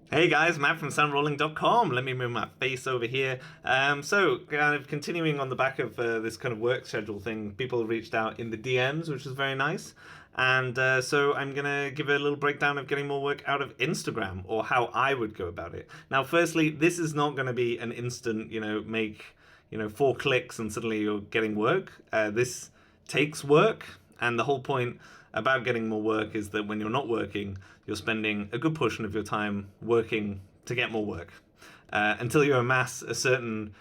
Hey guys, Matt from soundrolling.com. Let me move my face over here. So, kind of continuing on the back of this kind of work schedule thing, people reached out in the DMs, which was very nice. And so I'm going to give a little breakdown of getting more work out of Instagram or how I would go about it. Now, firstly, this is not going to be an instant, make, 4 clicks and suddenly you're getting work. This takes work. And the whole point about getting more work is that when you're not working, you're spending a good portion of your time working to get more work. Until you amass a certain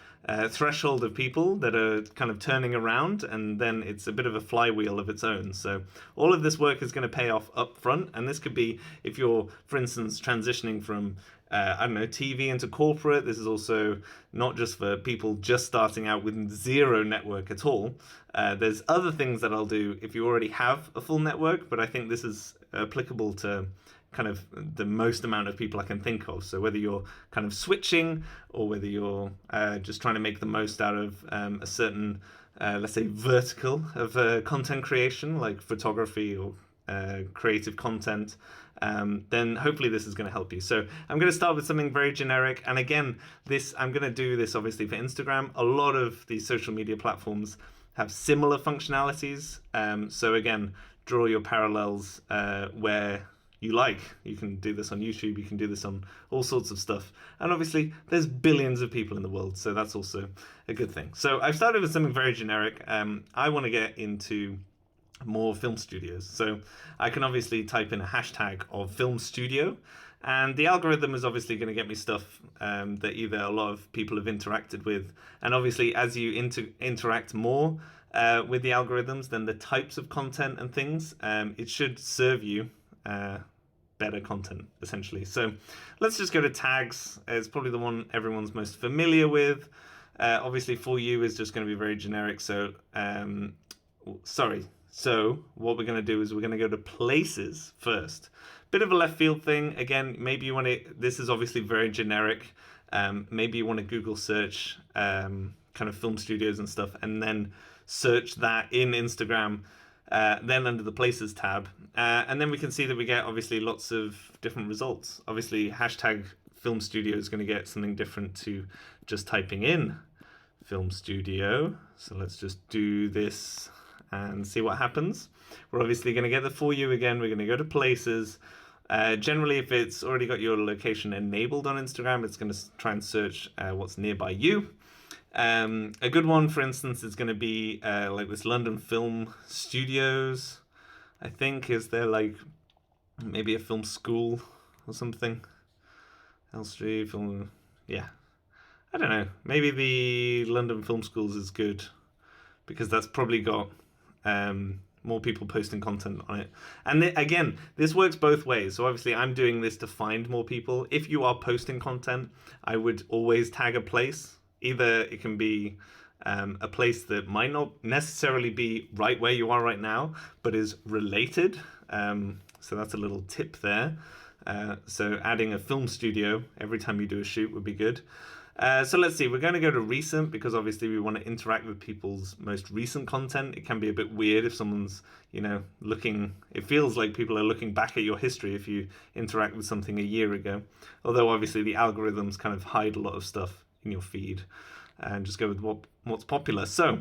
threshold of people that are kind of turning around, and then it's a bit of a flywheel of its own. So all of this work is going to pay off up front, and this could be if you're, for instance, transitioning from TV into corporate. This is also not just for people just starting out with zero network at all. There's other things that I'll do if you already have a full network, but I think this is applicable to kind of the most amount of people I can think of. So whether you're kind of switching or whether you're just trying to make the most out of a certain, let's say, vertical of content creation, like photography or creative content, then hopefully this is going to help you. So I'm going to start with something very generic. And again, I'm going to do this obviously for Instagram. A lot of these social media platforms have similar functionalities. So again, draw your parallels where you like. You can do this on YouTube, you can do this on all sorts of stuff. And obviously, there's billions of people in the world, so that's also a good thing. So I've started with something very generic. I want to get into more film studios. So I can obviously type in a hashtag of film studio, and the algorithm is obviously going to get me stuff that either a lot of people have interacted with. And obviously, as you interact more with the algorithms, then the types of content and things, it should serve you better content, essentially. So let's just go to tags. It's probably the one everyone's most familiar with. Obviously, For You is just going to be very generic. So what we're going to do is we're going to go to places first. Bit of a left field thing. Again, maybe you want to, this is obviously very generic. Maybe you want to Google search kind of film studios and stuff, and then search that in Instagram, then under the places tab. And then we can see that we get obviously lots of different results. Obviously, hashtag film studio is going to get something different to just typing in film studio. So let's just do this and see what happens. We're obviously going to get the For You again. We're going to go to places. Generally, if it's already got your location enabled on Instagram, it's going to try and search what's nearby you. A good one, for instance, is going to be like this London Film Studios, I think. Is there like maybe a film school or something? Elstree Film, yeah. I don't know. Maybe the London Film Schools is good because that's probably got more people posting content on it. And again, this works both ways. So obviously I'm doing this to find more people. If you are posting content, I would always tag a place. Either it can be a place that might not necessarily be right where you are right now, but is related. So that's a little tip there. So adding a film studio every time you do a shoot would be good. So let's see, we're going to go to recent because obviously we want to interact with people's most recent content. It can be a bit weird if someone's, looking, it feels like people are looking back at your history if you interact with something a year ago. Although obviously the algorithms kind of hide a lot of stuff in your feed and just go with what's popular. So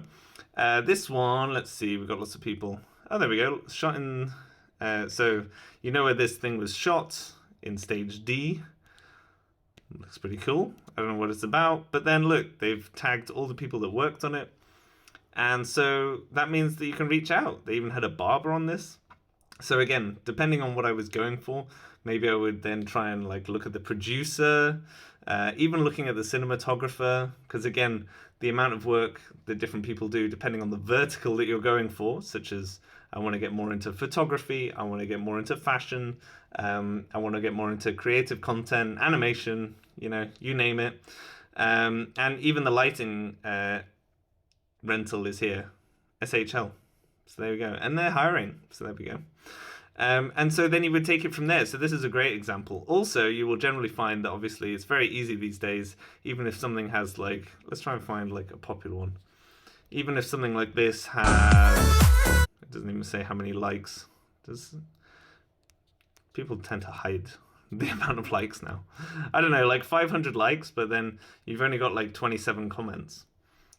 this one, let's see, we've got lots of people. Oh, there we go, shot in, so you know where this thing was shot, in stage D. Looks pretty cool. I don't know what it's about, but then look, they've tagged all the people that worked on it. And so that means that you can reach out. They even had a barber on this. So again, depending on what I was going for, maybe I would then try and look at the producer, even looking at the cinematographer, because again, the amount of work that different people do, depending on the vertical that you're going for, such as I want to get more into photography, I want to get more into fashion, I want to get more into creative content, animation, you name it. And even the lighting rental is here, SHL. So there we go. And they're hiring. So there we go. And so then you would take it from there. So this is a great example. Also, you will generally find that obviously it's very easy these days, even if something has let's try and find a popular one. Even if something like this has, it doesn't even say how many likes. People tend to hide the amount of likes now. I don't know, like 500 likes, but then you've only got like 27 comments.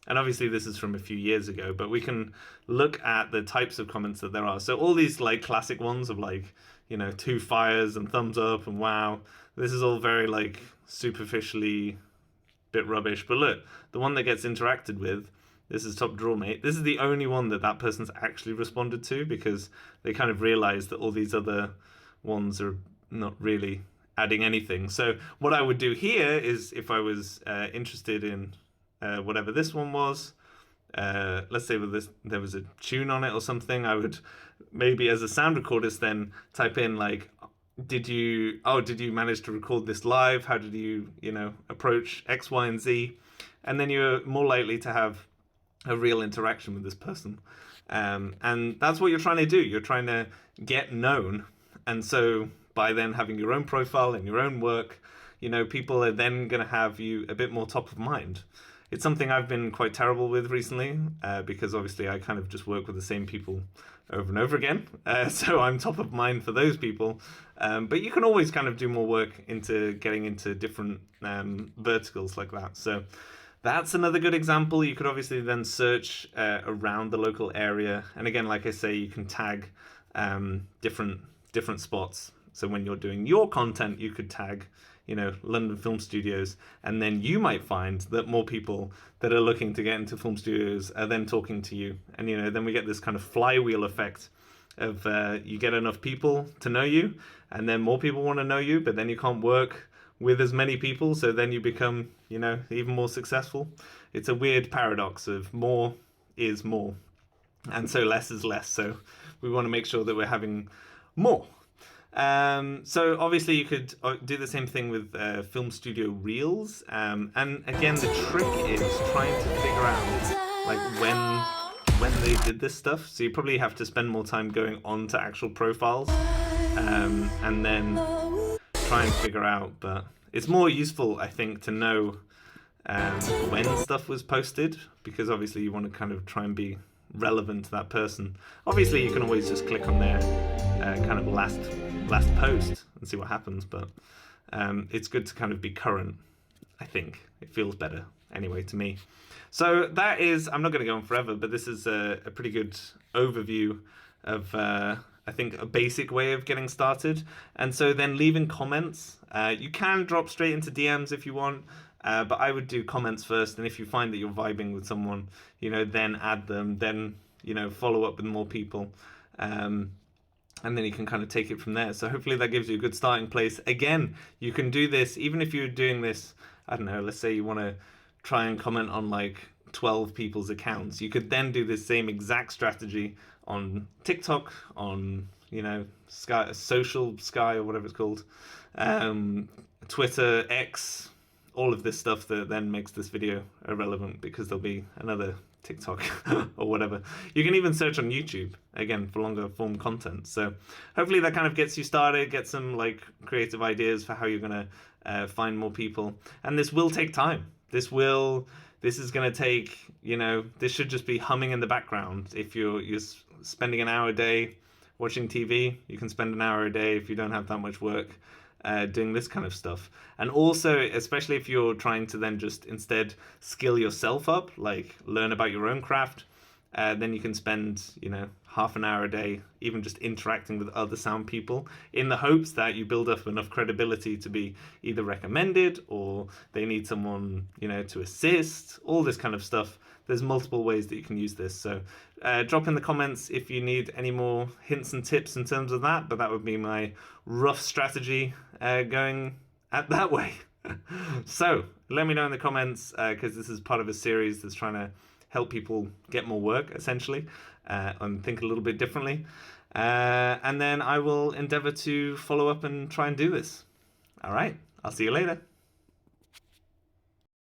And obviously this is from a few years ago, but we can look at the types of comments that there are. So all these like classic ones of like, 2 fires and thumbs up and wow, this is all very like superficially bit rubbish. But look, the one that gets interacted with, this is Top Draw Mate. This is the only one that person's actually responded to, because they kind of realized that all these other ones are not really adding anything. So what I would do here is, if I was interested in whatever this one was, let's say there was a tune on it or something, I would maybe, as a sound recordist, then type in like, did you manage to record this live? How did you approach X, Y, and Z? And then you're more likely to have a real interaction with this person. And that's what you're trying to do. You're trying to get known. And so by then having your own profile and your own work, people are then going to have you a bit more top of mind. It's something I've been quite terrible with recently, because obviously I kind of just work with the same people over and over again. So I'm top of mind for those people. But you can always kind of do more work into getting into different verticals like that. So that's another good example. You could obviously then search around the local area. And again, like I say, you can tag different spots. So when you're doing your content, you could tag London Film Studios, and then you might find that more people that are looking to get into film studios are then talking to you. And then we get this kind of flywheel effect of you get enough people to know you, and then more people want to know you, but then you can't work with as many people, so then you become even more successful. It's a weird paradox of more is more, and so less is less. So we want to make sure that we're having more. So obviously you could do the same thing with film studio reels, and again the trick is trying to figure out like when they did this stuff. So you probably have to spend more time going on to actual profiles, and then try and figure out. But it's more useful, I think, to know when stuff was posted, because obviously you want to kind of try and be relevant to that person. Obviously you can always just click on their kind of last post and see what happens, but it's good to kind of be current. I think it feels better anyway to me. So that is, I'm not going to go on forever, but this is a pretty good overview of I think a basic way of getting started. And so then leaving comments, you can drop straight into DMs if you want, but I would do comments first. And if you find that you're vibing with someone, then add them, then follow up with more people, and then you can kind of take it from there. So hopefully that gives you a good starting place. Again, you can do this even if you're doing this, I don't know, let's say you want to try and comment on like 12 people's accounts. You could then do the same exact strategy on TikTok, on Sky, Social Sky, or whatever it's called, Twitter, X, all of this stuff that then makes this video irrelevant, because there'll be another TikTok or whatever. You can even search on YouTube again for longer form content. So hopefully that kind of gets you started, get some like creative ideas for how you're gonna find more people. And this will take time. This is gonna take, this should just be humming in the background. If you're spending an hour a day watching TV, you can spend an hour a day if you don't have that much work doing this kind of stuff. And also, especially if you're trying to then just instead skill yourself up, like learn about your own craft, then you can spend, half an hour a day, even just interacting with other sound people, in the hopes that you build up enough credibility to be either recommended, or they need someone, to assist, all this kind of stuff. There's multiple ways that you can use this. So drop in the comments if you need any more hints and tips in terms of that, but that would be my rough strategy going at that way. So let me know in the comments, because this is part of a series that's trying to help people get more work, essentially, and think a little bit differently. And then I will endeavor to follow up and try and do this. All right, I'll see you later.